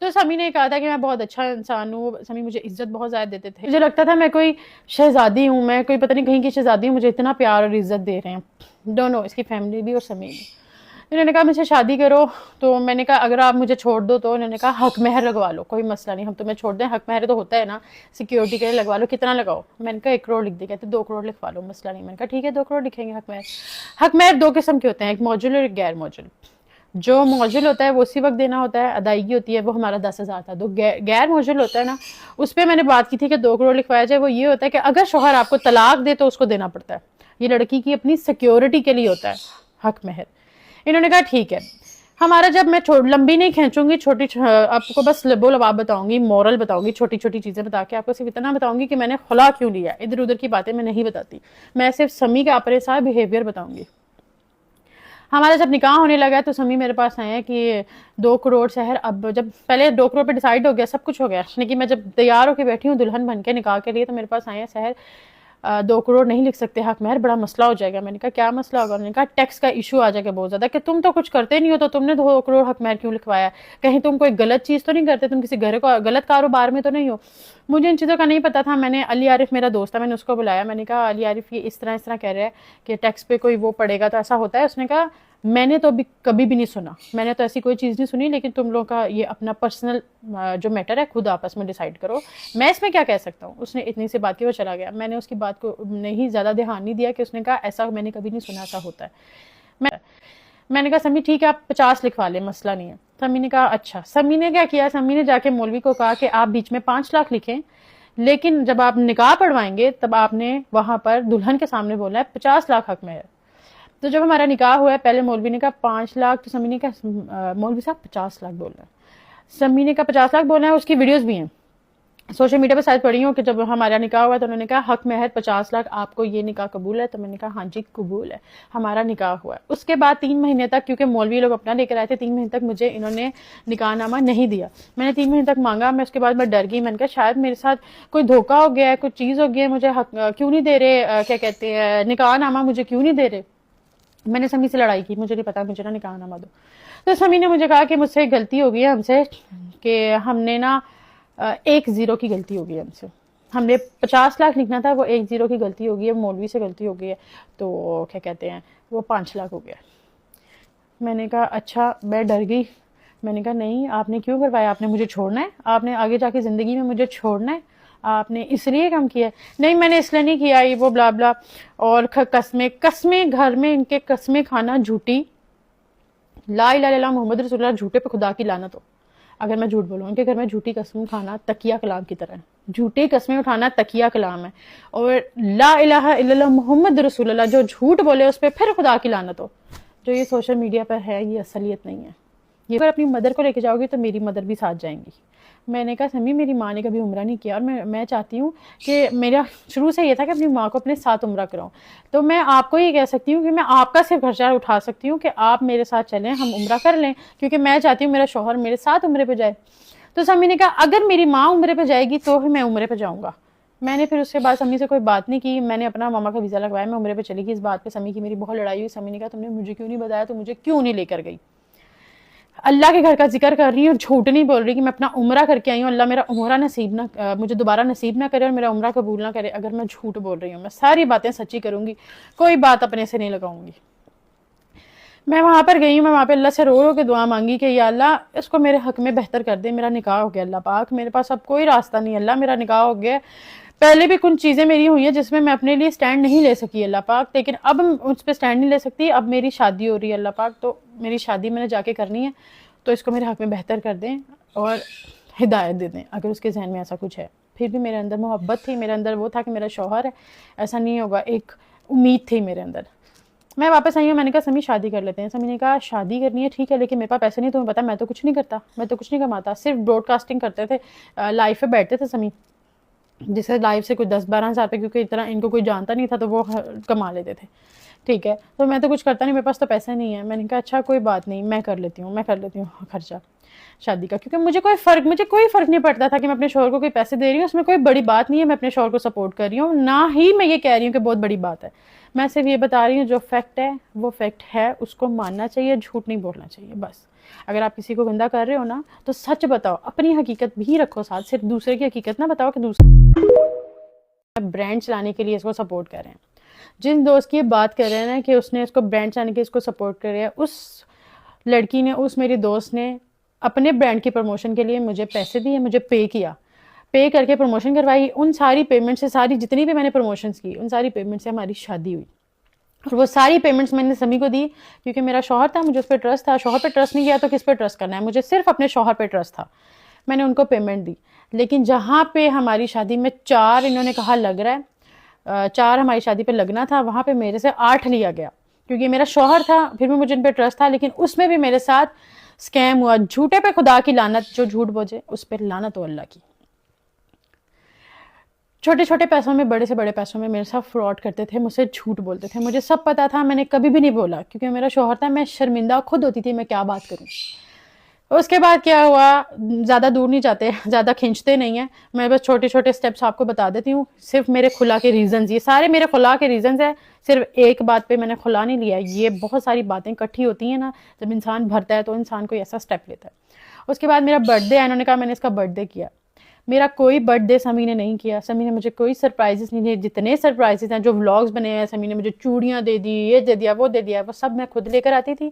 तो समी ने कहा था कि मैं बहुत अच्छा इंसान हूँ, समी मुझे इज्जत बहुत ज़्यादा देते थे, मुझे लगता था मैं कोई शहजादी हूँ, मैं कोई पता नहीं कहीं की शहजादी हूँ, मुझे इतना प्यार और इज्जत दे रहे हैं दोनों, इसकी फैमिली भी और समी भी। इन्होंने कहा मुझे शादी करो, तो मैंने कहा अगर आप मुझे छोड़ दो तो इन्होंने कहा हक महर लगवा लो, कोई मसला नहीं, हम तुम्हें छोड़ दें, हक महर तो होता है ना सिक्योरिटी के लिए, लगवा लो, कितना लगाओ। मैंने कहा 1 करोड़ लिख दे, कहते 2 करोड़ लिखवा लो, मसला नहीं। मैंने कहा ठीक है 2 करोड़ लिखेंगे हक महर। हक महर 2 किस्म के होते हैं, एक मौजुल और एक गैर मौजुल। जो मौजुल होता है वो उसी वक्त देना होता है, अदायगी होती है, वो हमारा 10,000 था। तो गैर मौजुल होता है ना, उस पर मैंने बात की थी कि 2 करोड़ लिखवाया जाए। वो ये होता है कि अगर शोहर आपको तलाक दे तो उसको देना पड़ता है, ये लड़की की अपनी सिक्योरिटी के लिए होता है हक महर। इन्होंने कहा ठीक है। हमारा जब मैं लंबी नहीं खींचूंगी, छोटी आपको बस लबो लबाब बताऊंगी, मॉरल बताऊंगी, छोटी छोटी चीजें बता के आपको सिर्फ इतना बताऊंगी कि मैंने खुला क्यों लिया, इधर उधर की बातें मैं नहीं बताती, मैं सिर्फ समी का अपने साथ बिहेवियर बताऊंगी। हमारा जब निकाह होने लगा तो समी मेरे पास आए हैं कि 2 करोड़ शहर, अब जब पहले 2 करोड़ पे डिसाइड हो गया, सब कुछ हो गया, लेकिन मैं जब तैयार होकर बैठी हूँ दुल्हन बन के निकाह के लिए, तो मेरे पास आए हैं शहर 2 करोड़ नहीं लिख सकते हक महर, बड़ा मसला हो जाएगा। मैंने कहा क्या मसला होगा? उन्होंने कहा टैक्स का इशू आ जाएगा बहुत ज्यादा, कि तुम तो कुछ करते नहीं हो तो तुमने 2 करोड़ हक महर क्यों लिखवाया, कहीं तुम कोई गलत चीज तो नहीं करते, तुम किसी घर को गलत कारोबार में तो नहीं हो। मुझे इन चीज़ों का नहीं पता था। मैंने अली आरिफ मेरा दोस्त था, मैंने उसको बुलाया, मैंने कहा अली आरिफ ये इस तरह कह रहा है कि टैक्स पे कोई वो पड़ेगा तो ऐसा होता है। उसने कहा मैंने तो अभी कभी भी नहीं सुना, मैंने तो ऐसी कोई चीज़ नहीं सुनी, लेकिन तुम लोगों का ये अपना पर्सनल जो मैटर है खुद आपस में डिसाइड करो, मैं इसमें क्या कह सकता हूँ। उसने इतनी सी बात की, वो चला गया। मैंने उसकी बात को नहीं ज़्यादा ध्यान नहीं दिया कि उसने कहा ऐसा मैंने कभी नहीं सुना, ऐसा होता है। मैंने कहा समी ठीक है आप 50 लिखवा ले, मसला नहीं है। समी ने कहा अच्छा। समी ने क्या किया, समी ने जाके मौलवी को कहा कि आप बीच में 5 लाख लिखें, लेकिन जब आप निकाह पढ़वाएंगे तब आपने वहां पर दुल्हन के सामने बोला है 50 लाख हक में है। तो जब हमारा निकाह हुआ है, पहले मौलवी ने कहा 5 लाख, तो समी ने कहा मौलवी साहब 50 लाख बोल रहे हैं। समी ने कहा 50 लाख बोलना है, उसकी वीडियोस भी हैं, सोशल मीडिया पर शायद पढ़ी हूँ कि जब हमारा निकाह हुआ तो उन्होंने कहा हक महर 50 लाख, आपको ये निकाह कबूल है? तो मैंने कहा हाँ जी कबूल है। हमारा निकाह हुआ है। उसके बाद 3 महीने तक, क्योंकि मौलवी लोग अपना लेकर आए थे, 3 महीने तक मुझे इन्होंने निकाहनामा नहीं दिया। मैंने 3 महीने तक मांगा, मैं उसके बाद मैं डर गई, मैंने कहा शायद मेरे साथ कोई धोखा हो गया है, कुछ चीज़ हो गई है, मुझे हक क्यों नहीं दे रहे, क्या कहते हैं निकाहनामा मुझे क्यों नहीं दे रहे। मैंने समी से लड़ाई की, मुझे नहीं पता, मुझे ना निकाहनामा दो। तो समी ने मुझे कहा कि मुझसे गलती हो गई है हमसे, कि हमने ना 1 ज़ीरो की गलती हो गई है हमसे, हमने 50 लाख लिखना था, वो 1 ज़ीरो की गलती हो गई है, मौलवी से गलती हो गई है, तो क्या कहते हैं वो 5 लाख हो गया। मैंने कहा अच्छा। मैं डर गई, मैंने कहा नहीं आपने क्यों करवाया, आपने मुझे छोड़ना है, आपने आगे जाके ज़िंदगी में मुझे छोड़ना है, आपने इसलिए काम किया है? नहीं मैंने इसलिए नहीं किया, ये वो ब्ला ब्ला। और कस्में घर में इनके कस्में खाना झूठी, ला इलाहा इल्लल्लाह मोहम्मद रसूलुल्लाह, झूठे पे खुदा की लानत हो अगर मैं झूठ बोलूँ। उनके घर में झूठी कसम खाना तकिया कलाम की तरह है, झूठी कस्में उठाना तकिया कलाम है। और ला इलाहा इल्लल्लाह मोहम्मद रसूलुल्लाह, जो झूठ बोले उस पर फिर खुदा की लानत हो। जो ये सोशल मीडिया पर है ये असलियत नहीं है। ये अगर अपनी मदर को लेके जाओगी तो मेरी मदर भी साथ जाएंगी। मैंने कहा समी मेरी माँ ने कभी उम्रा नहीं किया, और मैं चाहती हूँ कि मेरा शुरू से ये था कि अपनी माँ को अपने साथ उम्रा कराऊँ। तो मैं आपको ये कह सकती हूँ कि मैं आपका सिर्फ खर्चा उठा सकती हूँ कि आप मेरे साथ चलें, हम उम्रा कर लें, क्योंकि मैं चाहती हूँ मेरा शौहर मेरे साथ उम्रे पे जाए। तो समी ने कहा अगर मेरी माँ उम्रे पे जाएगी तो ही मैं उम्रे पे जाऊँगा। मैंने फिर उसके बाद समी से कोई बात नहीं की, मैंने अपना मामा का वीज़ा लगवाया, मैं उम्रे पे चली गई। इस बात पे समी की मेरी बहुत लड़ाई हुई। समी ने कहा तुमने मुझे क्यों नहीं बताया, तो मुझे क्यों नहीं लेकर गई। अल्लाह के घर का जिक्र कर रही हूँ, झूठ नहीं बोल रही कि मैं अपना उम्रा करके आई हूँ। अल्लाह मेरा उम्रा नसीब ना मुझे दोबारा नसीब ना करे और मेरा उम्रा कबूल ना करे अगर मैं झूठ बोल रही हूँ। मैं सारी बातें सच्ची करूंगी, कोई बात अपने से नहीं लगाऊंगी। मैं वहां पर गई हूँ, मैं वहां पे अल्लाह से रो रो के दुआ मांगी कि या अल्लाह इसको मेरे हक में बेहतर कर दे। मेरा निकाह हो गया अल्लाह पाक, मेरे पास अब कोई रास्ता नहीं अल्लाह, मेरा निकाह हो गया। पहले भी कुछ चीज़ें मेरी हुई हैं जिसमें मैं अपने लिए स्टैंड नहीं ले सकी अल्लाह पाक, लेकिन अब उस पर स्टैंड नहीं ले सकती। अब मेरी शादी हो रही है अल्लाह पाक, तो मेरी शादी मैंने जाके करनी है, तो इसको मेरे हक में बेहतर कर दें और हिदायत दे दें अगर उसके जहन में ऐसा कुछ है। फिर भी मेरे अंदर मोहब्बत थी, मेरे अंदर वो था कि मेरा शौहर है, ऐसा नहीं होगा, एक उम्मीद थी मेरे अंदर। मैं वापस आई हूँ, मैंने कहा समी शादी कर लेते हैं। समी ने कहा शादी करनी है ठीक है, लेकिन मेरे पास पैसे नहीं, तुम्हें पता मैं तो कुछ नहीं करता, मैं तो कुछ नहीं कमाता, सिर्फ ब्रॉडकास्टिंग करते थे, लाइव पे बैठते थे समी, जिससे लाइव से कुछ 10-12 हज़ार रुपये, क्योंकि इतना इनको कोई जानता नहीं था तो वो कमा लेते थे। ठीक है, तो मैं तो कुछ करता नहीं, मेरे पास तो पैसा नहीं है। मैंने कहा अच्छा कोई बात नहीं, मैं कर लेती हूँ खर्चा शादी का, क्योंकि मुझे कोई फ़र्क नहीं पड़ता था कि मैं अपने शौहर को कोई पैसे दे रही हूँ, उसमें कोई बड़ी बात नहीं है। मैं अपने शौहर को सपोर्ट कर रही हूँ, ना ही मैं ये कह रही हूँ कि बहुत बड़ी बात है। मैं सिर्फ ये बता रही हूँ जो फैक्ट है वो फैक्ट है, उसको मानना चाहिए, झूठ नहीं बोलना चाहिए बस। अगर आप किसी को गंदा कर रहे हो ना तो सच बताओ, अपनी हकीकत भी रखो साथ, सिर्फ दूसरे की हकीकत ना बताओ कि दूसरे ब्रांड चलाने के लिए इसको सपोर्ट कर रहे हैं। जिन दोस्त की बात कर रहे हैं ना कि उसने इसको ब्रांड चलाने के इसको सपोर्ट कर रहा है, उस लड़की ने, उस मेरी दोस्त ने अपने ब्रांड की प्रमोशन के लिए मुझे पैसे दिए, मुझे पे किया, पे करके प्रमोशन करवाई। उन सारी पेमेंट से, सारी जितनी भी मैंने प्रमोशंस की, उन सारी पेमेंट से हमारी शादी हुई। और वो सारी पेमेंट्स मैंने समी को दी क्योंकि मेरा शौहर था, मुझे उस पर ट्रस्ट था। शौहर पे ट्रस्ट नहीं किया तो किस पे ट्रस्ट करना है, मुझे सिर्फ अपने शौहर पे ट्रस्ट था। मैंने उनको पेमेंट दी। लेकिन जहाँ पे हमारी शादी में 4 इन्होंने कहा लग रहा है, 4 हमारी शादी पे लगना था, वहाँ पे मेरे से 8 लिया गया क्योंकि मेरा शौहर था, फिर भी मुझे इन पे ट्रस्ट था। लेकिन उसमें भी मेरे साथ स्कैम हुआ। झूठे पे खुदा की लानत, जो झूठ बोझे उस पर लानत हो अल्लाह की। छोटे छोटे पैसों में, बड़े से बड़े पैसों में मेरे साथ फ्रॉड करते थे, मुझसे झूठ बोलते थे। मुझे सब पता था, मैंने कभी भी नहीं बोला क्योंकि मेरा शौहर था। मैं शर्मिंदा खुद होती थी, मैं क्या बात करूं। उसके बाद क्या हुआ, ज़्यादा दूर नहीं जाते, ज़्यादा खींचते नहीं है, मैं बस छोटे छोटे स्टेप्स आपको बता देती हूँ। सिर्फ मेरे खुला के रीजंस, ये सारे मेरे खुला के रीजंस है। सिर्फ एक बात पे मैंने खुला नहीं लिया, ये बहुत सारी बातें इकट्ठी होती हैं ना, जब इंसान भरता है तो इंसान कोई ऐसा स्टेप लेता है। उसके बाद मेरा बर्थडे है, इन्होंने कहा मैंने इसका बर्थडे किया। मेरा कोई बर्थडे समी ने नहीं किया। समी ने मुझे कोई सरप्राइजेस नहीं दिए। जितने सरप्राइजेस हैं, जो व्लॉग्स बने हैं, समी ने मुझे चूड़ियाँ दे दी, ये दे दिया, वो दे दिया, वो सब मैं खुद लेकर आती थी।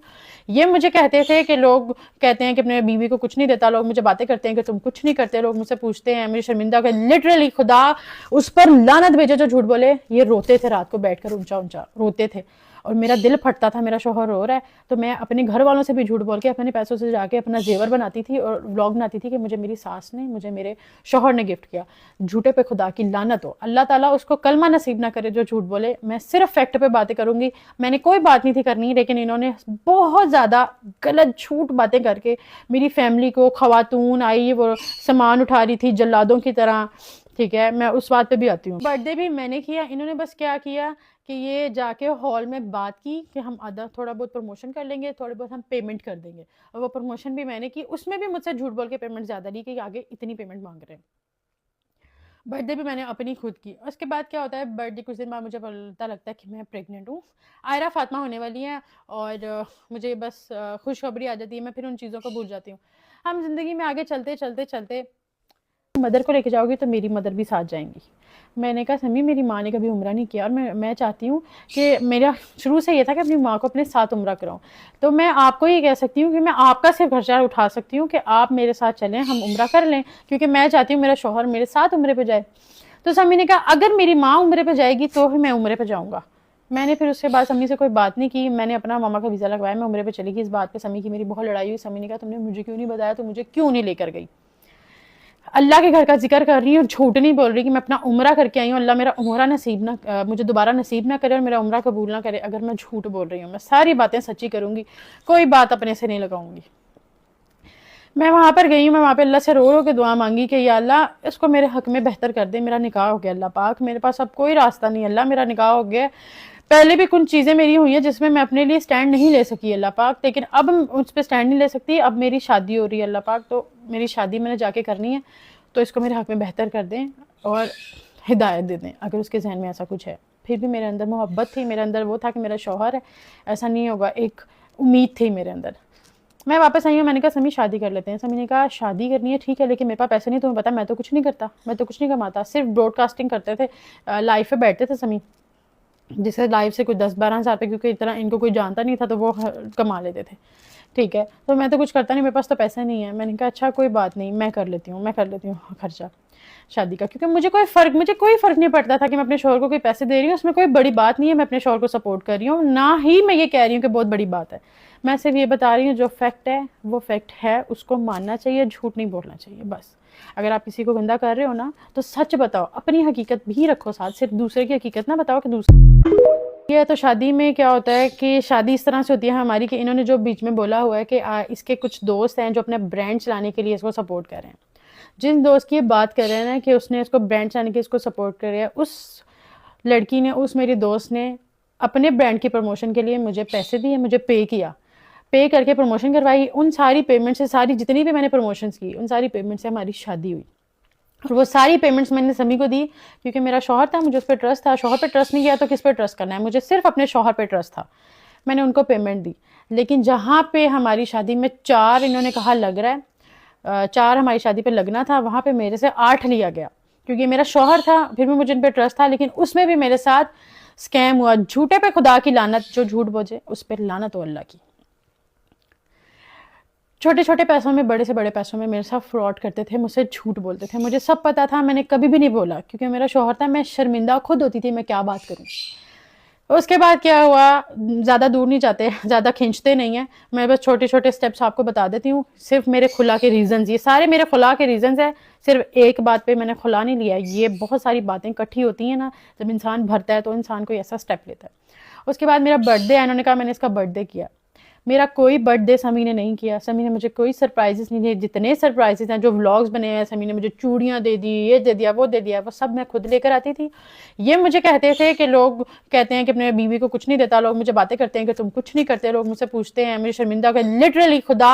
ये मुझे कहते थे कि लोग कहते हैं कि अपने बीवी को कुछ नहीं देता, लोग मुझे बातें करते हैं कि तुम कुछ नहीं करते, लोग मुझसे पूछते हैं, मुझे शर्मिंदा कर, लिटरली खुदा उस पर लानत भेजे जो झूठ बोले। ये रोते थे रात को बैठकर, ऊंचा ऊंचा रोते थे और मेरा दिल फटता था। मेरा शौहर रो रहा है तो मैं अपने घर वालों से भी झूठ बोल के अपने पैसों से जाके अपना जेवर बनाती थी और व्लॉग बनाती थी कि मुझे मेरी सास ने, मुझे मेरे शौहर ने गिफ्ट किया। झूठे पे खुदा की लानत हो। अल्लाह ताला उसको कलमा नसीब ना करे जो झूठ बोले। मैं सिर्फ फैक्ट पे बातें करूंगी, मैंने कोई बात नहीं थी करनी, लेकिन इन्होंने बहुत ज़्यादा गलत झूठ बातें करके मेरी फैमिली को, खवातून आई वो सामान उठा रही थी जल्लादों की तरह। ठीक है, मैं उस बात पे भी आती हूँ। बर्थडे भी मैंने किया, इन्होंने बस क्या किया कि ये जाके हॉल में बात की कि हम आधा थोड़ा बहुत प्रमोशन कर लेंगे, थोड़े बहुत हम पेमेंट कर देंगे, और वो प्रमोशन भी मैंने की। उसमें भी मुझसे झूठ बोल के पेमेंट ज़्यादा ली कि आगे इतनी पेमेंट मांग रहे हैं। बर्थडे भी मैंने अपनी खुद की। उसके बाद क्या होता है, बर्थडे कुछ दिन बाद मुझे पता लगता है कि मैं प्रेग्नेंट हूँ, आयरा फातिमा होने वाली है, और मुझे बस खुशखबरी आ जाती है। मैं फिर उन चीज़ों को भूल जाती हूँ। हम जिंदगी में आगे चलते चलते चलते, मदर को लेके जाओगी तो मेरी मदर भी साथ जाएंगी। मैंने कहा समी, मेरी माँ ने कभी उम्रा नहीं किया और मैं चाहती हूँ कि मेरा शुरू से ये था कि अपनी माँ को अपने साथ उम्रा कराऊँ। तो मैं आपको ये कह सकती हूँ कि मैं आपका सिर्फ खर्चा उठा सकती हूँ कि आप मेरे साथ चलें, हम उम्रा कर लें, क्योंकि मैं चाहती हूँ मेरा शौहर मेरे साथ उम्रे पे जाए। तो समी ने कहा अगर मेरी माँ उम्रे पे जाएगी तो ही मैं उम्रे पे जाऊँगा। मैंने फिर उसके बाद समी से कोई बात नहीं की। मैंने अपना मामा का वीज़ा लगवाया, मैं उम्रे पे चली गई। इस बात पे समी की मेरी बहुत लड़ाई हुई। समी ने कहा तुमने मुझे क्यों नहीं बताया, तो मुझे क्यों नहीं लेकर गई। अल्लाह के घर का जिक्र कर रही हूँ, झूठ नहीं बोल रही कि मैं अपना उम्रा करके आई हूँ। अल्लाह मेरा उम्रा नसीब ना, मुझे दोबारा नसीब ना करे और मेरा उम्रा कबूल ना करे अगर मैं झूठ बोल रही हूँ। मैं सारी बातें सच्ची करूँगी, कोई बात अपने से नहीं लगाऊंगी। मैं वहाँ पर गई हूँ, मैं वहाँ पे अल्लाह से रो रो के दुआ मांगी कि या अल्लाह इसको मेरे हक में बेहतर कर दे। मेरा निकाह हो गया अल्लाह पाक, मेरे पास अब कोई रास्ता नहीं अल्लाह, मेरा निकाह हो गया। पहले भी कुछ चीज़ें मेरी हुई हैं जिसमें मैं अपने लिए स्टैंड नहीं ले सकी अल्लाह पाक, लेकिन अब उस पर स्टैंड नहीं ले सकती। अब मेरी शादी हो रही है अल्लाह पाक, तो मेरी शादी मैंने जाके करनी है, तो इसको मेरे हक में बेहतर कर दें और हिदायत दे दें अगर उसके जहन में ऐसा कुछ है। फिर भी मेरे अंदर मोहब्बत थी, मेरे अंदर वो था कि मेरा शौहर है, ऐसा नहीं होगा, एक उम्मीद थी मेरे अंदर। मैं वापस आई हूँ, मैंने कहा समी शादी कर लेते हैं। समी ने कहा शादी करनी है ठीक है, लेकिन मेरे पास पैसे नहीं, तुम्हें पता मैं तो कुछ नहीं करता, मैं तो कुछ नहीं कमाता, सिर्फ ब्रॉडकास्टिंग करते थे, लाइव पे बैठते थे समी, जिससे लाइव से कुछ 10-12 हज़ार रुपये, क्योंकि इतना इनको कोई जानता नहीं था तो वो कमा लेते थे। ठीक है, तो मैं तो कुछ करता नहीं, मेरे पास तो पैसा नहीं है। मैंने कहा अच्छा कोई बात नहीं, मैं कर लेती हूँ खर्चा शादी का, क्योंकि मुझे कोई फ़र्क नहीं पड़ता था कि मैं अपने शौहर को कोई पैसे दे रही हूँ, उसमें कोई बड़ी बात नहीं है। मैं अपने शौहर को सपोर्ट कर रही हूँ, ना ही मैं ये कह रही हूँ कि बहुत बड़ी बात है। मैं सिर्फ ये बता रही हूँ जो फैक्ट है वो फैक्ट है, उसको मानना चाहिए, झूठ नहीं बोलना चाहिए बस। अगर आप किसी को गंदा कर रहे हो ना तो सच बताओ, अपनी हकीकत भी रखो साथ, सिर्फ दूसरे की हकीकत ना बताओ कि दूसरे। ये तो शादी में क्या होता है कि शादी इस तरह से होती है हमारी कि इन्होंने जो बीच में बोला हुआ है कि इसके कुछ दोस्त हैं जो अपने ब्रांड चलाने के लिए इसको सपोर्ट कर रहे हैं। जिन दोस्त की बात कर रहे हैं ना कि उसने इसको ब्रांड चलाने के इसको सपोर्ट कर रहा है, उस लड़की ने, उस मेरी दोस्त ने अपने ब्रांड की प्रमोशन के लिए मुझे पैसे दिए, मुझे पे किया, पे करके प्रमोशन करवाई। उन सारी पेमेंट से, सारी जितनी भी मैंने प्रमोशंस की, उन सारी पेमेंट से हमारी शादी हुई। और वो सारी पेमेंट्स मैंने समी को दी क्योंकि मेरा शौहर था, मुझे उस पर ट्रस्ट था। शौहर पे ट्रस्ट नहीं किया तो किस पे ट्रस्ट करना है, मुझे सिर्फ अपने शौहर पे ट्रस्ट था। मैंने उनको पेमेंट दी। लेकिन जहाँ पे हमारी शादी में 4 इन्होंने कहा लग रहा है, 4 हमारी शादी पे लगना था, वहाँ पे मेरे से 8 लिया गया, क्योंकि मेरा शौहर था, फिर भी मुझे इन पे ट्रस्ट था, लेकिन उसमें भी मेरे साथ स्कैम हुआ। झूठे पे खुदा की लानत, जो झूठ बोले उस पर लानत हो अल्लाह की। छोटे छोटे पैसों में, बड़े से बड़े पैसों में मेरे साथ फ्रॉड करते थे, मुझसे झूठ बोलते थे, मुझे सब पता था, मैंने कभी भी नहीं बोला क्योंकि मेरा शौहर था। मैं शर्मिंदा खुद होती थी, मैं क्या बात करूं। उसके बाद क्या हुआ, ज़्यादा दूर नहीं जाते, ज़्यादा खींचते नहीं है, मैं बस छोटे छोटे स्टेप्स आपको बता देती हूँ। सिर्फ मेरे खुला के रीजंस, ये सारे मेरे खुला के रीजंस है, सिर्फ एक बात पे मैंने खुला नहीं लिया। ये बहुत सारी बातें इकट्ठी होती हैं ना, जब इंसान भरता है तो इंसान कोई ऐसा स्टेप लेता है। उसके बाद मेरा बर्थडे है, इन्होंने कहा मैंने इसका बर्थडे किया। मेरा कोई बर्थडे समी ने नहीं किया, समी ने मुझे कोई सरप्राइजेस नहीं दिए। जितने सरप्राइजेस हैं, जो व्लॉग्स बने हैं, समी ने मुझे चूड़ियाँ दे दी, ये दे दिया, वो दे दिया, वो सब मैं खुद लेकर आती थी। ये मुझे कहते थे कि लोग कहते हैं कि अपने बीवी को कुछ नहीं देता, लोग मुझे बातें करते हैं कि तुम कुछ नहीं करते, लोग मुझसे पूछते हैं, मुझे शर्मिंदा कर, लिटरली खुदा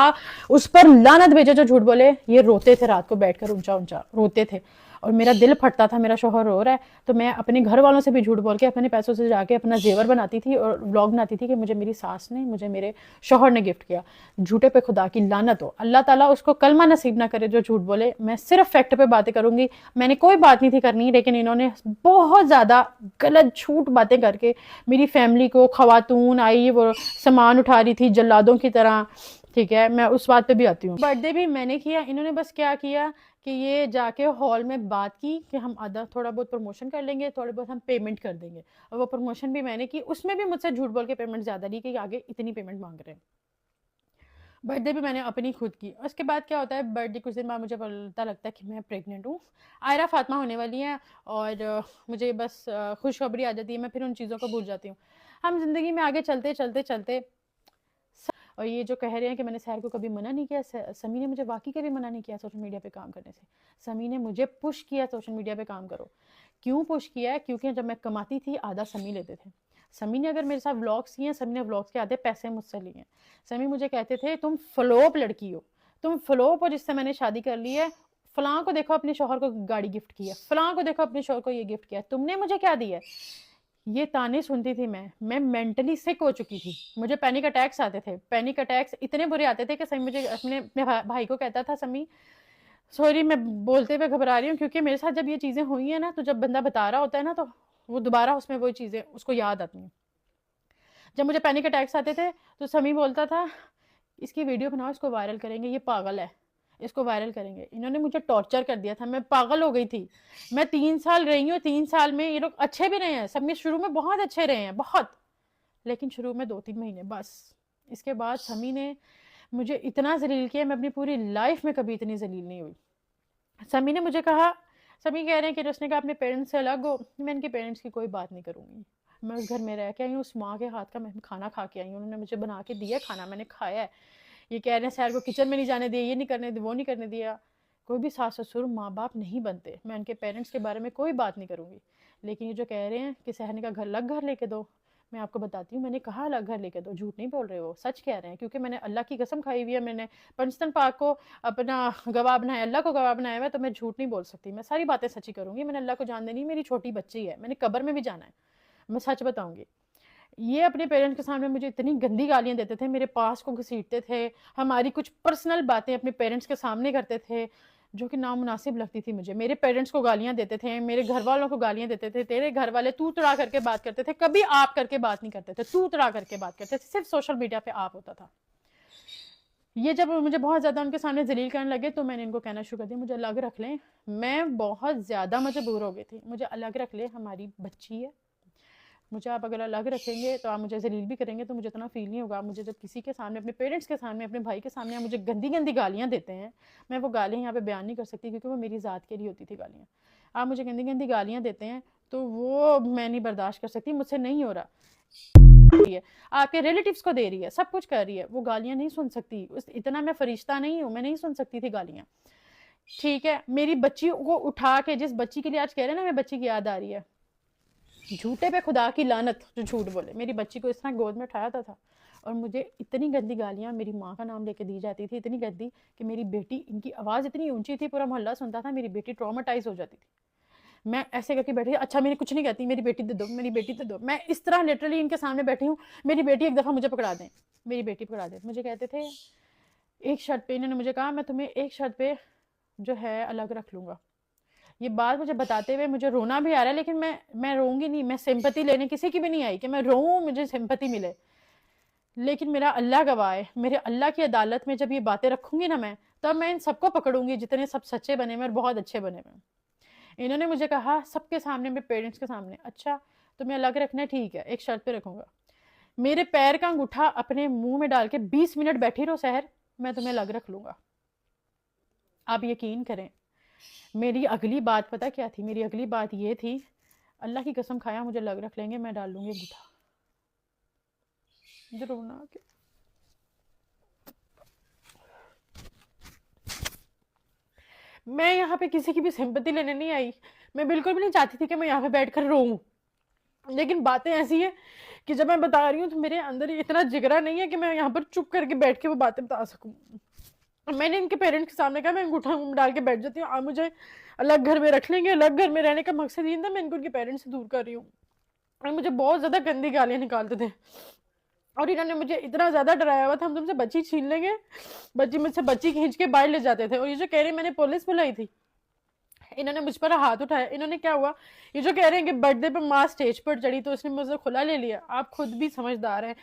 उस पर लानत भेजे जो झूठ बोले। ये रोते थे रात को बैठकर, ऊंचा ऊंचा रोते थे, और मेरा दिल फटता था, मेरा शौहर रो रहा है, तो मैं अपने घर वालों से भी झूठ बोल के अपने पैसों से जाके अपना जेवर बनाती थी और व्लॉग बनाती थी कि मुझे मेरी सास ने, मुझे मेरे शौहर ने गिफ्ट किया। झूठे पे खुदा की लानत हो, अल्लाह ताला उसको कलमा नसीब ना करे जो झूठ बोले। मैं सिर्फ फैक्ट पे बातें करूंगी, मैंने कोई बात नहीं थी करनी, लेकिन इन्होंने बहुत ज़्यादा गलत झूठ बातें करके मेरी फैमिली को, खवातून आई वो सामान उठा रही थी जल्लादों की तरह, ठीक है, मैं उस बात पे भी आती हूँ। बर्थडे भी मैंने किया, इन्होंने बस क्या किया कि ये जाके हॉल में बात की कि हम आधा थोड़ा बहुत प्रमोशन कर लेंगे, थोड़े बहुत हम पेमेंट कर देंगे, और वो प्रमोशन भी मैंने की, उसमें भी मुझसे झूठ बोल के पेमेंट ज़्यादा ली कि आगे इतनी पेमेंट मांग रहे हैं। बर्थडे भी मैंने अपनी खुद की। उसके बाद क्या होता है, बर्थडे कुछ दिन बाद मुझे पता लगता है कि मैं प्रेग्नेंट हूँ, आयरा फातिमा होने वाली है, और मुझे बस खुशखबरी आ जाती है, मैं फिर उन चीज़ों को भूल जाती हूँ। हम जिंदगी में आगे चलते चलते चलते, और ये जो कह रहे हैं कि मैंने सहर को कभी मना नहीं किया, समी ने मुझे वाकई कभी मना नहीं किया सोशल मीडिया पे काम करने से। समी ने मुझे पुश किया सोशल मीडिया पे काम करो। क्यों पुश किया है? क्योंकि जब मैं कमाती थी आधा समी लेते थे। समी ने अगर मेरे साथ व्लॉग्स किए हैं, समी ने व्लॉग्स के आधे पैसे मुझसे लिए हैं। समी मुझे कहते थे तुम फ्लोप लड़की हो, तुम फ्लोप हो जिससे मैंने शादी कर ली है। फलां को देखो अपने शौहर को गाड़ी गिफ्ट किया, फलां को देखो अपने शौहर को ये गिफ्ट किया, तुमने मुझे क्या दिया। ये ताने सुनती थी मैं मेंटली सिक हो चुकी थी, मुझे पैनिक अटैक्स आते थे, पैनिक अटैक्स इतने बुरे आते थे कि समी मुझे अपने भाई को कहता था, समी सॉरी मैं बोलते हुए घबरा रही हूँ, क्योंकि मेरे साथ जब ये चीज़ें हुई हैं ना, तो जब बंदा बता रहा होता है ना, तो वो दोबारा उसमें वही चीज़ें उसको याद आती हैं। जब मुझे पैनिक अटैक्स आते थे तो समी बोलता था इसकी वीडियो बनाओ, इसको वायरल करेंगे, ये पागल है, इसको वायरल करेंगे। इन्होंने मुझे टॉर्चर कर दिया था, मैं पागल हो गई थी। मैं 3 साल रही हूँ, 3 साल में ये लोग अच्छे भी रहे हैं, सब में शुरू में बहुत अच्छे रहे हैं, बहुत, लेकिन शुरू में 2-3 महीने बस। इसके बाद समी ने मुझे इतना जलील किया, मैं अपनी पूरी लाइफ में कभी इतनी जलील नहीं हुई। समी ने मुझे कहा, समी कह रहे हैं कि उसने कहा अपने पेरेंट्स से अलग हो, मैं इनके पेरेंट्स की कोई बात नहीं करूँगी। मैं उस घर में रह के आई हूँ, उस माँ के हाथ का मैं खाना खा के आई हूँ, उन्होंने मुझे बना के दिया खाना, मैंने खाया है। ये कह रहे हैं सैर को किचन में नहीं जाने दिया, ये नहीं करने दिया, वो नहीं करने दिया। कोई भी सास ससुर माँ बाप नहीं बनते, मैं उनके पेरेंट्स के बारे में कोई बात नहीं करूँगी। लेकिन ये जो कह रहे हैं कि सहने का घर अलग घर लेके दो, मैं आपको बताती हूँ, मैंने कहा अलग घर लेके दो, झूठ नहीं बोल रहे हो, सच कह रहे हैं, क्योंकि मैंने अल्लाह की कसम खाई हुई है, मैंने पंचतन पाक को अपना गवाह बनाया, अल्लाह को गवाह बनाया हुआ है, तो मैं झूठ नहीं बोल सकती, मैं सारी बातें सच्ची करूँगी। मैंने अल्लाह को जान देनी, मेरी छोटी बच्ची है, मैंने कब्र में भी जाना है, मैं सच बताऊँगी। ये अपने पेरेंट्स के सामने मुझे इतनी गंदी गालियां देते थे, मेरे पास को घसीटते थे, हमारी कुछ पर्सनल बातें अपने पेरेंट्स के सामने करते थे, जो कि नामुनासिब लगती थी मुझे। मेरे पेरेंट्स को गालियां देते थे, मेरे घर वालों को गालियां देते थे, तेरे घर वाले तू तड़ा करके बात करते थे, कभी आप करके बात नहीं करते थे, तू तड़ा करके बात करते थे, सिर्फ सोशल मीडिया पे आप होता था। ये जब मुझे बहुत ज़्यादा उनके सामने जलील करने लगे, तो मैंने इनको कहना शुरू कर दिया मुझे अलग रख लें। मैं बहुत ज़्यादा मजबूर हो गई थी, मुझे अलग रख ले, हमारी बच्ची है, मुझे आप अगर अलग रखेंगे तो आप मुझे जलील भी करेंगे, तो मुझे इतना फील नहीं होगा। मुझे जब किसी के सामने, अपने पेरेंट्स के सामने, अपने भाई के सामने आप मुझे गंदी गंदी गालियाँ देते हैं, मैं वो गालियाँ यहाँ पे बयान नहीं कर सकती, क्योंकि वो मेरी ज़ात के लिए होती थी गालियाँ। आप मुझे गंदी गंदी गालियाँ देते हैं तो वो मैं नहीं बर्दाश्त कर सकती, मुझसे नहीं हो रहा है, आपके रिलेटिव्स को दे रही है, सब कुछ कर रही है, वो गालियाँ नहीं सुन सकती, इतना मैं फरिश्ता नहीं हूँ, मैं नहीं सुन सकती थी गालियाँ, ठीक है। मेरी बच्ची को उठा के, जिस बच्ची के लिए आज कह रहे हैं ना मेरी बच्ची की याद आ रही है, झूठे पे खुदा की लानत जो झूठ बोले, मेरी बच्ची को इस तरह गोद में उठाया था और मुझे इतनी गंदी गालियाँ मेरी माँ का नाम लेके दी जाती थी, इतनी गंदी कि मेरी बेटी, इनकी आवाज़ इतनी ऊंची थी, पूरा मोहल्ला सुनता था, मेरी बेटी ट्रॉमेटाइज हो जाती थी। मैं ऐसे करके बैठी, अच्छा मेरी कुछ नहीं कहती, मेरी बेटी दे दो, मेरी बेटी दे दो। मैं इस तरह लिटरली इनके सामने बैठी हूँ, मेरी बेटी एक दफ़ा मुझे पकड़ा दें, मेरी बेटी पकड़ा दें। मुझे कहते थे एक शर्त पे, इन्होंने मुझे कहा मैं तुम्हें एक शर्त पे जो है अलग रख लूँगा। ये बात मुझे बताते हुए मुझे रोना भी आ रहा है, लेकिन मैं रोऊंगी नहीं, मैं सिंपैथी लेने किसी की भी नहीं आई कि मैं रोऊं मुझे सिंपैथी मिले। लेकिन मेरा अल्लाह गवाह है, मेरे अल्लाह की अदालत में जब ये बातें रखूंगी ना मैं, तब मैं इन सबको पकड़ूंगी जितने सब सच्चे बने हुए और बहुत अच्छे बने हुए। इन्होंने मुझे कहा सबके सामने, मेरे पेरेंट्स के सामने, अच्छा तुम्हें अलग रखना है, ठीक है, एक शर्त पे रखूंगा, मेरे पैर का अंगूठा अपने मुंह में डाल के 20 मिनट बैठी रहो सहर, मैं तुम्हें अलग रख लूंगा। आप यकीन करें, मेरी अगली बात पता क्या थी? मेरी अगली बात ये थी, अल्लाह की कसम खाया मुझे अलग रख लेंगे, मैं डाल लूंगी अंगूठा। मुझे रोना आ गया। मैं यहाँ पे किसी की भी सिंपैथी लेने नहीं आई, मैं बिल्कुल भी नहीं चाहती थी कि मैं यहाँ पे बैठकर रोऊं, लेकिन बातें ऐसी है कि जब मैं बता रही हूँ तो मेरे अंदर इतना जिगरा नहीं है कि मैं यहाँ पर चुप करके बैठ के वो बातें बता सकूं। मैंने इनके पेरेंट्स के सामने कहा मैं अंगूठा डाल के बैठ जाती हूँ, आप मुझे अलग घर में रख लेंगे। अलग घर में रहने का मकसद ये था, मैं इनको उनके पेरेंट्स से दूर कर रही हूँ। और मुझे बहुत ज्यादा गंदी गालियां निकालते थे, और इन्होंने मुझे इतना ज्यादा डराया हुआ था, हम तुमसे बच्ची छीन लेंगे, बच्ची मुझसे बच्ची खींच के बाहर ले जाते थे। और ये जो कह रहे मैंने पुलिस बुलाई थी, इन्होंने मुझ पर हाथ उठाया। इन्होंने क्या हुआ, ये जो कह रहे हैं कि बर्थडे पर माँ स्टेज पर चढ़ी तो उसने मुझसे खुला ले लिया, आप खुद भी समझदार हैं,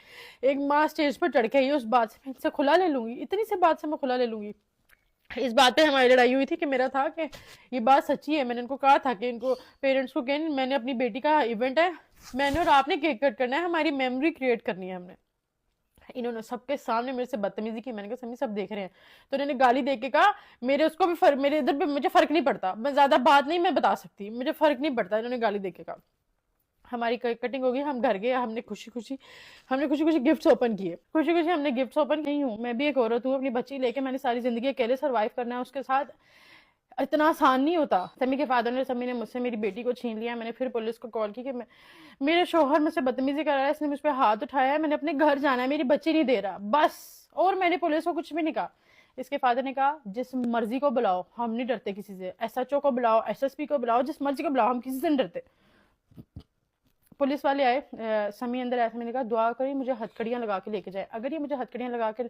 एक माँ स्टेज पर चढ़ के आई उस बात से मैं इनसे खुला ले लूंगी, इतनी सी बात से मैं खुला ले लूंगी। इस बात पे हमारी लड़ाई हुई थी कि मेरा था कि ये बात सच्ची है, मैंने इनको कहा था कि इनको पेरेंट्स को कहें मैंने अपनी बेटी का इवेंट है, मैंने और आपने केक कट करना है, हमारी मेमोरी क्रिएट करनी है हमने। इन्होंने सबके सामने मेरे से बदतमीजी की। मैंने कहा समी सब देख रहे हैं, तो इन्होंने गाली दे के कहा मेरे उसको भी मेरे इधर भी मुझे फर्क नहीं पड़ता, मैं ज्यादा बात नहीं मैं बता सकती, मुझे फर्क नहीं पड़ता। इन्होंने गाली दे के कहा। हमारी कटिंग हो गई, हम घर गए, हमने खुशी खुशी गिफ्ट्स ओपन किए, खुशी खुशी हमने गिफ्ट्स ओपन नहीं हूँ, मैं भी एक औरत हूँ, अपनी बच्ची लेके मैंने सारी जिंदगी अकेले सर्वाइव करना है उसके साथ, इतना आसान नहीं होता। समी के फादर ने, समी ने मुझसे मेरी बेटी को छीन लिया। मैंने फिर पुलिस को कॉल की कि मेरे शोहर मुझसे बदतमीजी कर रहा है, इसने मुझ पर हाथ उठाया है, मैंने अपने घर जाना है, मेरी बच्ची नहीं दे रहा, बस। और मैंने पुलिस को कुछ भी नहीं कहा। इसके फादर ने कहा जिस मर्जी को बुलाओ, हम नहीं डरते किसी से, SHO को बुलाओ, SSP को बुलाओ, जिस मर्जी को बुलाओ, हम किसी से नहीं डरते। पुलिस वाले आए, समी अंदर आया, मैंने कहा दुआ करिए मुझे हथकड़ियां लगा के लेके जाए, अगर ये मुझे हथकड़ियां लगा के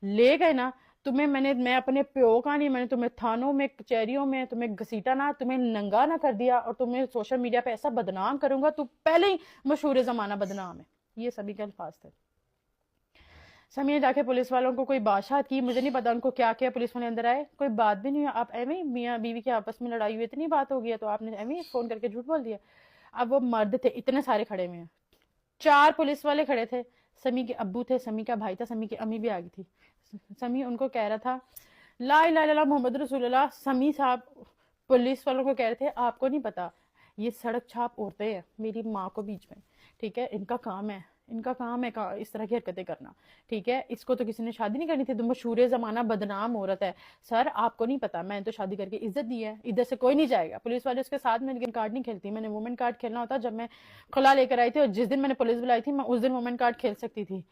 ले गए ना, तुम्हें मैं अपने प्यो का नहीं, मैंने तुम्हें थानों में कचहरियों में तुम्हें घसीटा ना, तुम्हें नंगा ना कर दिया, और तुम्हें सोशल मीडिया पे ऐसा बदनाम करूंगा, तू पहले ही मशहूर जमाना बदनाम है। ये सभी के अल्फाज थे। समी ने जाके पुलिस वालों को कोई बादशाह की, मुझे नहीं पता उनको क्या किया। पुलिस वाले अंदर आए, कोई बात भी नहीं हुई, आप एवं मियाँ बीवी के आपस में लड़ाई हुई, इतनी बात हो गई है तो आपने एवं फोन करके झूठ बोल दिया। अब वो मर्द थे, इतने सारे खड़े हुए हैं, 4 पुलिस वाले खड़े थे, समी के अब्बू थे, समी का भाई था, समी की अम्मी भी आ गई थी। समी उनको कह रहा था ला इलाहा इल्लल्लाह मोहम्मद रसूलुल्लाह। समी साहब पुलिस वालों को कह रहे थे आपको नहीं पता ये सड़क छाप औरतें हैं मेरी माँ को बीच में, ठीक है, इनका काम है, इनका काम है इस तरह की हरकतें करना, ठीक है, इसको तो किसी ने शादी नहीं करनी थी, तो मशहूर जमाना बदनाम औरत है। सर आपको नहीं पता, मैंने तो शादी करके इज्जत दी है, इधर से कोई नहीं जाएगा। पुलिस वाले उसके साथ में, लेकिन कार्ड नहीं खेलती, मैंने वुमेन कार्ड खेलना होता जब मैं खुला लेकर आई थी, और जिस दिन मैंने पुलिस बुलाई थी मैं उस दिन वुमेन कार्ड खेल सकती थी।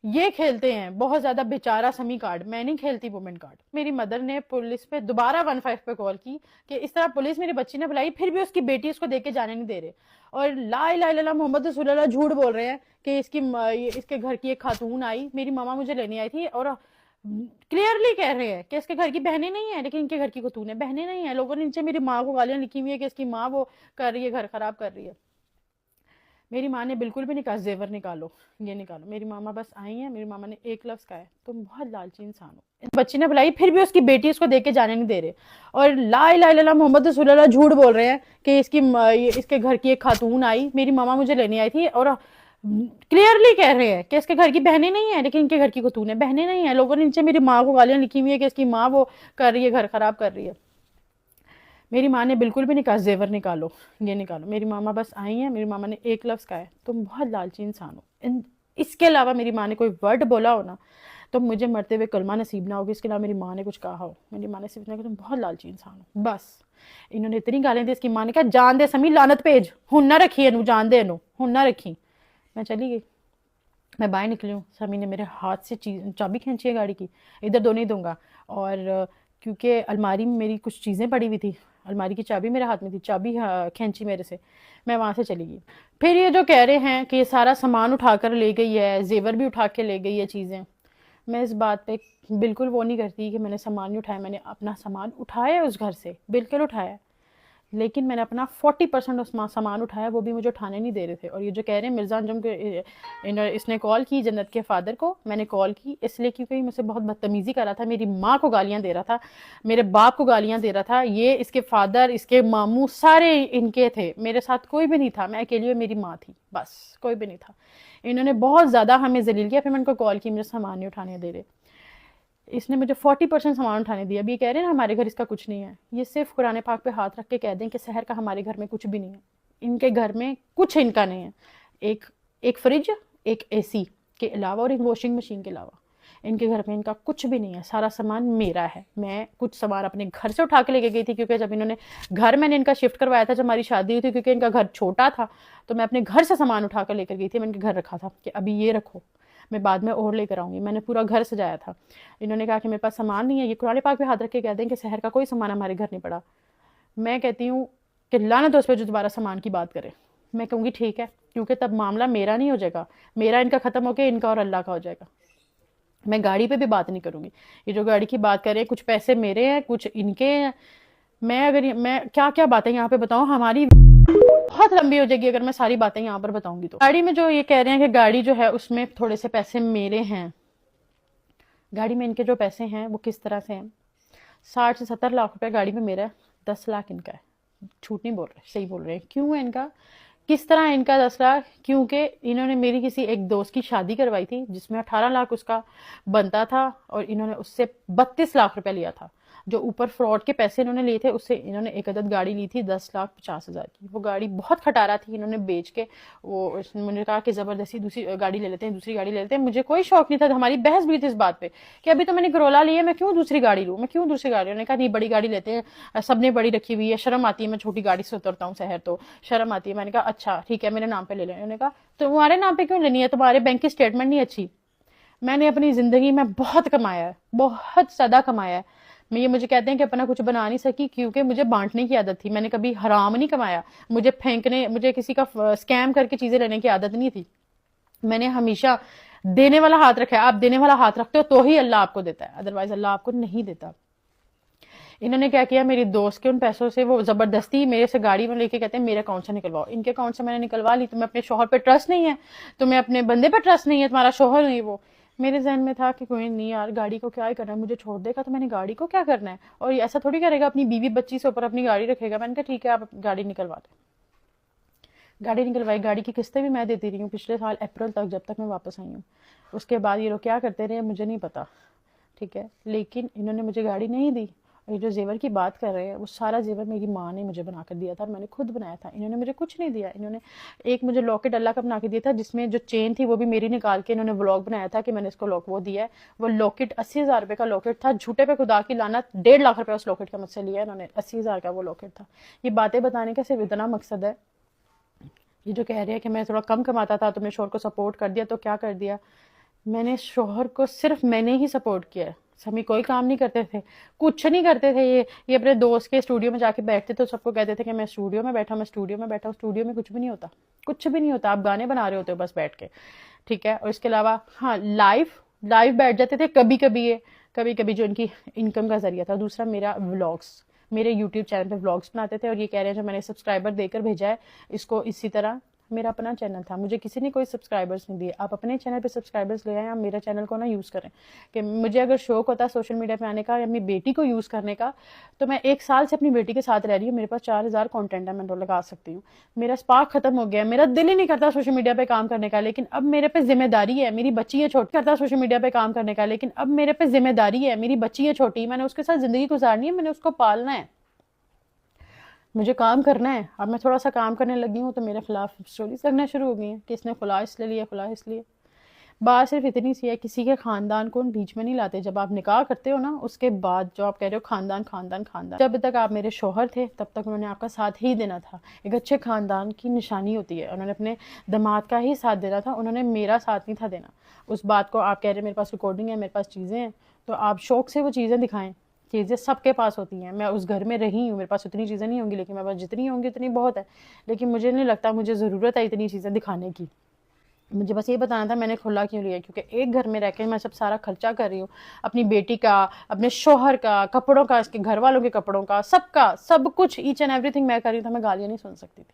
ये खेलते हैं बहुत ज्यादा बेचारा समी कार्ड, मैं नहीं खेलती वुमेन कार्ड। मेरी मदर ने पुलिस पे दोबारा 15 पे कॉल की कि इस तरह पुलिस मेरी बच्ची ने बुलाई, फिर भी उसकी बेटी उसको देके जाने नहीं दे रहे, और ला इलाहा इल्लल्लाह मोहम्मद रसूलुल्लाह झूठ बोल रहे हैं कि इसके घर की एक खातून आई, मेरी मामा मुझे लेने आई थी, और क्लियरली कह रहे हैं कि इसके घर की बहनें नहीं है, लेकिन इनके घर की खातून है, बहनें नहीं है। लोगों ने नीचे मेरी माँ को गालियां लिखी हुई है कि इसकी माँ वो कर रही है, घर खराब कर रही है। मेरी माँ ने बिल्कुल भी नहीं कहा जेवर निकालो, ये निकालो। मेरी मामा बस आई है, मेरी मामा ने एक लफ्ज कहा है तुम बहुत लालची इंसान हो। बच्ची ने बुलाई, फिर भी उसकी बेटी उसको देके जाने नहीं दे रहे, और ला इलाहा इल्लल्लाह मोहम्मद रसूलुल्लाह झूठ बोल रहे हैं कि इसके घर की एक खातून आई, मेरी मामा मुझे लेने आई थी, और क्लियरली कह रहे हैं कि इसके घर की बहनें नहीं है, लेकिन इनके घर की खातून है, बहनें नहीं है। लोगों ने नीचे मेरी माँ को गालियां लिखी हुई है कि इसकी माँ वो कर रही है, घर खराब कर रही है। मेरी माँ ने बिल्कुल भी नहीं कहा जेवर निकालो, ये निकालो। मेरी मामा बस आई है, मेरी मामा ने एक लफ्ज कहा है तुम बहुत लालची इंसान हो। इसके अलावा मेरी माँ ने कोई वर्ड बोला हो ना तो मुझे मरते हुए कलमा नसीब ना होगी, इसके अलावा मेरी माँ ने कुछ कहा हो, मेरी माँ ने सिर्फ तुम बहुत लालची इंसान हो, बस। इन्होंने इतनी गालें दी, इसकी माँ ने कहा जान दे समी, लानत भेज, हुन ना रखी है, जान दे, हुन ना रखी। मैं चली गई, मैं बाहर निकली हूँ, समी ने मेरे हाथ से चाबी खींची है गाड़ी की, इधर दो नहीं दूंगा। और क्योंकि अलमारी में मेरी कुछ चीज़ें पड़ी हुई थी, अलमारी की चाबी मेरे हाथ में थी, चाबी खींची मेरे से, मैं वहाँ से चली गई। फिर ये जो कह रहे हैं कि सारा सामान उठा कर ले गई है, जेवर भी उठा के ले गई है चीज़ें, मैं इस बात पे बिल्कुल वो नहीं करती कि मैंने सामान नहीं उठाया। मैंने अपना सामान उठाया उस घर से, बिल्कुल उठाया, लेकिन मैंने अपना 40% उस सामान उठाया, वो भी मुझे उठाने नहीं दे रहे थे। और ये जो कह रहे हैं मिर्ज़ा अंजुम के, इसने कॉल की जन्नत के फादर को, मैंने कॉल की इसलिए क्योंकि मुझसे बहुत बदतमीज़ी कर रहा था, मेरी माँ को गालियाँ दे रहा था, मेरे बाप को गालियाँ दे रहा था, ये इसके फादर, इसके मामू सारे इनके थे, मेरे साथ कोई भी नहीं था, मैं अकेली मेरी माँ थी, बस कोई भी नहीं था। इन्होंने बहुत ज़्यादा हमें जलील किया। फिर मैंने उनको कॉल की, मुझे सामान नहीं उठाने दे रहे, इसने मुझे 40% सामान उठाने दिया। अभी ये कह रहे हैं ना हमारे घर इसका कुछ नहीं है, ये सिर्फ कुरान पाक पे हाथ रख के कह दें कि सहर का हमारे घर में कुछ भी नहीं है, इनके घर में कुछ इनका नहीं है। एक फ्रिज, एक एसी के अलावा और एक वॉशिंग मशीन के अलावा इनके घर में इनका कुछ भी नहीं है, सारा सामान मेरा है। मैं कुछ सामान अपने घर से उठा के लेके गई थी, क्योंकि जब इन्होंने घर, मैंने इनका शिफ्ट करवाया था जब हमारी शादी हुई थी, क्योंकि इनका घर छोटा था, तो मैं अपने घर से सामान उठा कर लेकर गई थी। मैंने इनके घर रखा था कि अभी ये रखो, मैं बाद में और लेकर आऊँगी। मैंने पूरा घर सजाया था। इन्होंने कहा कि मेरे पास सामान नहीं है, ये कुरान पाक पे हाथ रख के कह दें कि शहर का कोई सामान हमारे घर नहीं पड़ा। मैं कहती हूँ कि लानत हो उस पर जो दोबारा सामान की बात करे। मैं कहूँगी ठीक है, क्योंकि तब मामला मेरा नहीं हो जाएगा, मेरा इनका ख़त्म होकर इनका और अल्लाह का हो जाएगा। मैं गाड़ी पे भी बात नहीं करूँगी। ये जो गाड़ी की बात करें, कुछ पैसे मेरे हैं, कुछ इनके हैं। मैं क्या क्या बातें यहाँ पे बताऊँ, हमारी बहुत लंबी हो जाएगी अगर मैं सारी बातें यहाँ पर बताऊंगी। तो गाड़ी में जो ये कह रहे हैं कि गाड़ी जो है उसमें थोड़े से पैसे मेरे हैं, गाड़ी में इनके जो पैसे हैं वो किस तरह से हैं, 60 से 70 लाख रुपए गाड़ी में मेरा है, 10 लाख इनका है। झूठ नहीं बोल रहे, सही बोल रहे हैं। क्यों है इनका, किस तरह इनका 10 लाख? क्योंकि इन्होंने मेरी किसी एक दोस्त की शादी करवाई थी जिसमें 18 लाख उसका बनता था, और इन्होंने उससे 32 लाख रुपए लिया था। जो ऊपर फ्रॉड के पैसे इन्होंने लिए थे, उससे इन्होंने एक अदद गाड़ी ली थी 10,50,000 की। वो गाड़ी बहुत खटारा थी, इन्होंने बेच के वो, मुझे कहा कि जबरदस्ती दूसरी गाड़ी ले लेते हैं, दूसरी गाड़ी ले लेते हैं। मुझे कोई शौक नहीं था, हमारी बहस भी थी इस बात पे कि अभी तो मैंने करोला ली है, मैं क्यों दूसरी गाड़ी लूँ, मैं क्यों दूसरी गाड़ी। उन्होंने कहा नहीं, बड़ी गाड़ी लेते हैं, सबने बड़ी रखी हुई है, शर्म आती है, मैं छोटी गाड़ी से उतरता हूँ शहर तो शर्म आती है। मैंने कहा अच्छा ठीक है, मेरे नाम पे ले लें। उन्होंने कहा तुम्हारे नाम पे क्यों लेनी है, तुम्हारे बैंक की स्टेटमेंट नहीं अच्छी। मैंने अपनी जिंदगी में बहुत कमाया है, बहुत ज्यादा कमाया है। ये मुझे कहते हैं कि अपना कुछ बना नहीं सकी, क्योंकि मुझे बांटने की आदत थी। मैंने कभी हराम नहीं कमाया, मुझे फेंकने, मुझे किसी का स्कैम करके चीजें लेने की आदत नहीं थी। मैंने हमेशा देने वाला हाथ रखा है। आप देने वाला हाथ रखते हो तो ही अल्लाह आपको देता है, अदरवाइज अल्लाह आपको नहीं देता। इन्होंने क्या किया, मेरी दोस्त के उन पैसों से वो जबरदस्ती मेरे से गाड़ी में लेके कहते हैं मेरे अकाउंट से निकलवाओ। इनके अकाउंट से मैंने निकलवा ली। तुम्हें अपने शोहर पे ट्रस्ट नहीं है, तुम्हें अपने बंदे पे ट्रस्ट नहीं है, तुम्हारा शोहर नहीं वो। मेरे जहन में था कि कोई नहीं यार, गाड़ी को क्या ही करना है, मुझे छोड़ देगा तो मैंने गाड़ी को क्या करना है, और ऐसा थोड़ी करेगा अपनी बीवी बच्ची से ऊपर अपनी गाड़ी रखेगा। मैंने कहा ठीक है आप गाड़ी निकलवा दें। गाड़ी निकलवाई, गाड़ी की किस्तें भी मैं देती रही हूँ पिछले साल अप्रैल तक, जब तक मैं वापस आई हूँ। उसके बाद ये लोग क्या करते रहे मुझे नहीं पता, ठीक है, लेकिन इन्होंने मुझे गाड़ी नहीं दी। और ये जो जेवर की बात कर रहे हैं, वो सारा जेवर मेरी माँ ने मुझे बना कर दिया था, और मैंने खुद बनाया था। इन्होंने मुझे कुछ नहीं दिया। इन्होंने एक मुझे लॉकेट अल्लाह का बना के दिया था, जिसमें जो चेन थी वो भी मेरी निकाल के इन्होंने व्लॉग बनाया था कि मैंने इसको लॉक वो दिया है। वो लॉकेट 80,000 रुपये का लॉकेट था, झूठे पे खुदा की लानत, 1.5 लाख रुपये उस लॉकेट का मुझसे लिया इन्होंने। 80,000 का वो लॉकेट था। ये बातें बताने का सिर्फ इतना मकसद है। ये जो कह रहे हैं कि मैं थोड़ा कम कमाता था तो मैं शोहर को सपोर्ट कर दिया, तो क्या कर दिया मैंने, शोहर को सिर्फ मैंने ही सपोर्ट किया। समी कोई काम नहीं करते थे, कुछ नहीं करते थे। ये अपने दोस्त के स्टूडियो में जाके बैठते थे, सबको कहते थे कि मैं स्टूडियो में बैठा, मैं स्टूडियो में बैठा हूँ। स्टूडियो में कुछ भी नहीं होता, कुछ भी नहीं होता। आप गाने बना रहे होते हो बस बैठ के, ठीक है। और इसके अलावा हाँ, लाइव बैठ जाते थे कभी कभी। ये कभी कभी जो इनकी इनकम का जरिया था। दूसरा मेरा व्लॉग्स, मेरे यूट्यूब चैनल पे व्लॉग्स बनाते थे। और ये कह रहे हैं जो मैंने सब्सक्राइबर देकर भेजा है इसको, इसी तरह मेरा अपना चैनल था, मुझे किसी ने कोई सब्सक्राइबर्स नहीं दिए। आप अपने चैनल पे सब्सक्राइबर्स ले आए, आप मेरा चैनल को ना यूज़ करें। कि मुझे अगर शौक होता सोशल मीडिया पे आने का या अपनी बेटी को यूज़ करने का, तो मैं 1 साल से अपनी बेटी के साथ रह रही हूँ। मेरे पास 4000 कंटेंट है, मैं तो लगा सकती हूँ। मेरा स्पार्क खत्म हो गया, मेरा दिल ही नहीं करता सोशल मीडिया पे काम करने का। लेकिन अब मेरे पे जिम्मेदारी है, मेरी बच्ची है छोटी, करता सोशल मीडिया पे काम करने का, लेकिन अब मेरे पे जिम्मेदारी है, मेरी बच्ची है छोटी, मैंने उसके साथ जिंदगी गुजारनी है, मैंने उसको पालना है, मुझे काम करना है। अब मैं थोड़ा सा काम करने लगी हूँ तो मेरे खिलाफ स्टोरीज लगना शुरू हो गई हैं कि इसने खुला इसलिए लिया, खुला इसलिए। बात सिर्फ इतनी सी है, किसी के खानदान को बीच में नहीं लाते। जब आप निकाह करते हो ना, उसके बाद जो आप कह रहे हो खानदान खानदान खानदान, जब तक आप मेरे शोहर थे तब तक उन्होंने आपका साथ ही देना था। एक अच्छे खानदान की निशानी होती है, उन्होंने अपने दामाद का ही साथ देना था, उन्होंने मेरा साथ नहीं था देना। उस बात को आप कह रहे हैं मेरे पास रिकॉर्डिंग है, मेरे पास चीज़ें हैं, तो आप शौक से वो चीज़ें दिखाएं चीज़ें सबके पास होती हैं, मैं उस घर में रही हूँ, मेरे पास उतनी चीज़ें नहीं होंगी, लेकिन मेरे पास जितनी होंगी उतनी बहुत है। लेकिन मुझे नहीं लगता मुझे ज़रूरत है इतनी चीज़ें दिखाने की। मुझे बस ये बताना था मैंने खुला क्यों लिया, क्योंकि एक घर में रह के मैं सब सारा खर्चा कर रही हूँ, अपनी बेटी का, अपने शोहर का, कपड़ों का, इसके घर वालों के कपड़ों का, सबका सब कुछ, ईच एंड एवरीथिंग मैं कर रही हूँ, तो मैं गालियाँ नहीं सुन सकती थी,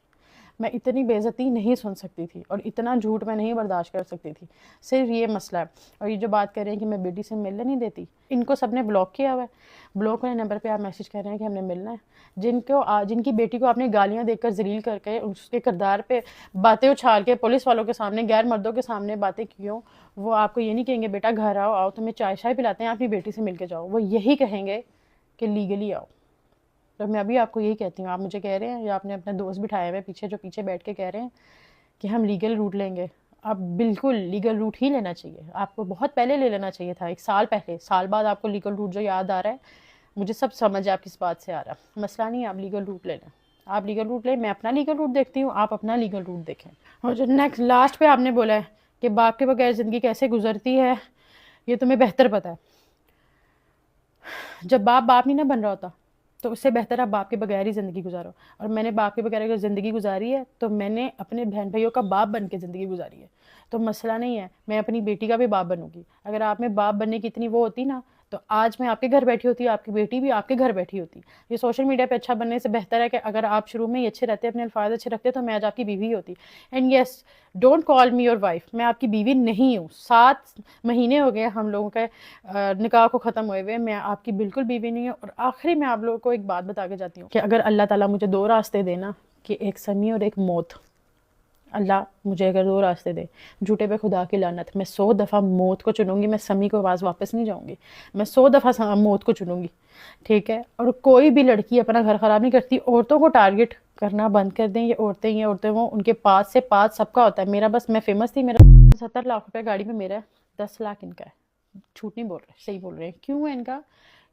मैं इतनी बेइज्जती नहीं सुन सकती थी, और इतना झूठ मैं नहीं बर्दाश्त कर सकती थी। सिर्फ ये मसला है। और ये जो बात कर रहे हैं कि मैं बेटी से मिलने नहीं देती, इनको सबने ब्लॉक किया हुआ है। ब्लॉक वाले नंबर पे आप मैसेज कर रहे हैं कि हमने मिलना है। जिनकी बेटी को आपने गालियां देकर जलील करके उसके किरदार पे बातें उछाल के पुलिस वालों के सामने, गैर मर्दों के सामने बातें क्यों, वो आपको ये नहीं कहेंगे बेटा घर आओ, आओ तुम्हें चाय शाय पिलाते हैं, अपनी बेटी से मिल के जाओ। वो यही कहेंगे कि लीगली आओ। तो मैं अभी आपको यही कहती हूँ, आप मुझे कह रहे हैं या आपने अपने दोस्त बिठाए हुए पीछे, जो पीछे बैठ के कह रहे हैं कि हम लीगल रूट लेंगे, आप बिल्कुल लीगल रूट ही लेना चाहिए। आपको बहुत पहले ले लेना चाहिए था, 1 साल पहले। साल बाद आपको लीगल रूट जो याद आ रहा है, मुझे सब समझ है आप किस बात से आ रहा है। मसला नहीं है, आप लीगल रूट ले लें, आप लीगल रूट लें, मैं अपना लीगल रूट देखती हूँ, आप अपना लीगल रूट देखें। और जो नेक्स्ट लास्ट पे आपने बोला है कि बाप के बगैर ज़िंदगी कैसे गुजरती है, ये तुम्हें बेहतर पता है। जब बाप बाप नहीं ना बन रहा होता, तो उससे बेहतर आप बाप के बगैर ही ज़िंदगी गुजारो। और मैंने बाप के बगैर अगर ज़िंदगी गुजारी है, तो मैंने अपने बहन भाइयों का बाप बन के ज़िंदगी गुजारी है। तो मसला नहीं है, मैं अपनी बेटी का भी बाप बनूंगी। अगर आप में बाप बनने की इतनी वो होती ना, तो आज मैं आपके घर बैठी होती, आपकी बेटी भी आपके घर बैठी होती। ये सोशल मीडिया पे अच्छा बनने से बेहतर है कि अगर आप शुरू में ही अच्छे रहते, अपने अल्फाज अच्छे रखते, तो मैं आज आपकी बीवी होती। And yes, don't call me your wife, मैं आपकी बीवी नहीं हूँ। 7 महीने हो गए हम लोगों के निकाह को ख़त्म हुए हुए, मैं आपकी बिल्कुल बीवी नहीं हूँ। और आखिरी में आप लोगों को एक बात बता के जाती हूँ कि अगर अल्लाह ताला मुझे 2 रास्ते देना, कि एक समी और एक मौत, अल्लाह मुझे अगर 2 रास्ते दे, झूठे पे खुदा की लानत, मैं 100 दफ़ा मौत को चुनूंगी, मैं समी को आवाज़ वापस नहीं जाऊंगी, मैं 100 दफ़ा मौत को चुनूंगी, ठीक है। और कोई भी लड़की अपना घर ख़राब नहीं करती। औरतों को टारगेट करना बंद कर दें, ये औरतें वो, उनके पास से पास सबका होता है। मेरा बस, मैं फेमस थी, मेरा 70 लाख रुपये गाड़ी में मेरा है, 10 लाख इनका है। झूठ नहीं बोल रहे, सही बोल रहे हैं। क्यों है इनका,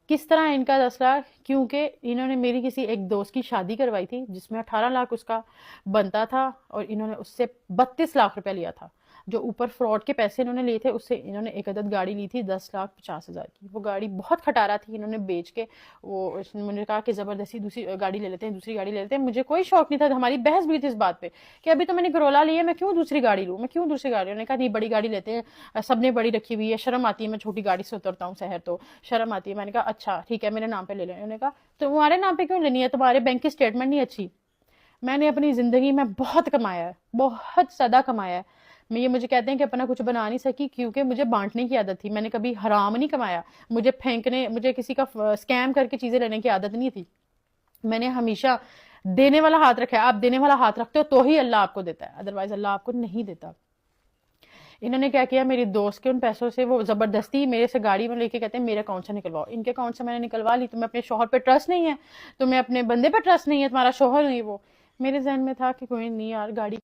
किस तरह इनका 10 लाख, क्योंकि इन्होंने मेरी किसी एक दोस्त की शादी करवाई थी जिसमें 18 लाख उसका बनता था, और इन्होंने उससे 32 लाख रुपया लिया था। जो ऊपर फ्रॉड के पैसे इन्होंने लिए थे, उससे इन्होंने एक अदद गाड़ी ली थी 10,50,000 की। वो गाड़ी बहुत खटारा थी, इन्होंने बेच के वो, मुझे कहा कि ज़बरदस्ती दूसरी गाड़ी ले लेते हैं, दूसरी गाड़ी ले लेते हैं। मुझे कोई शौक नहीं था, हमारी बहस भी थी इस बात पे कि अभी तो मैंने करोला ली है, मैं क्यों दूसरी गाड़ी लूँ, मैं क्यों दूसरी गाड़ी। उन्होंने कहा नहीं, बड़ी गाड़ी लेते हैं, सबने बड़ी रखी हुई है, शर्म आती है, मैं छोटी गाड़ी से उतरता हूँ शहर, तो शर्म आती है। मैंने कहा अच्छा ठीक है, मेरे नाम पे ले लें। उन्होंने कहा तुम्हारे नाम पे क्यों लेनी है, तुम्हारे बैंक की स्टेटमेंट नहीं अच्छी। मैंने अपनी ज़िंदगी में बहुत कमाया है, बहुत ज़्यादा कमाया है। मैं, ये मुझे कहते हैं कि अपना कुछ बना नहीं सकी, क्योंकि मुझे बांटने की आदत थी। मैंने कभी हराम नहीं कमाया, मुझे फेंकने, मुझे किसी का स्कैम करके चीज़ें लेने की आदत नहीं थी। मैंने हमेशा देने वाला हाथ रखा है। आप देने वाला हाथ रखते हो तो ही अल्लाह आपको देता है, अदरवाइज अल्लाह आपको नहीं देता। इन्होंने क्या किया, मेरी दोस्त के उन पैसों से वो ज़बरदस्ती मेरे से गाड़ी में लेके कहते हैं मेरे अकाउंट से निकलवाओ। इनके अकाउंट से मैंने निकलवा ली। तुम्हें अपने शोहर पे ट्रस्ट नहीं है, तुम्हें अपने बंदे पे ट्रस्ट नहीं है, तुम्हारा शोहर नहीं वो। मेरे जहन में था कि कोई नहीं यार, गाड़ी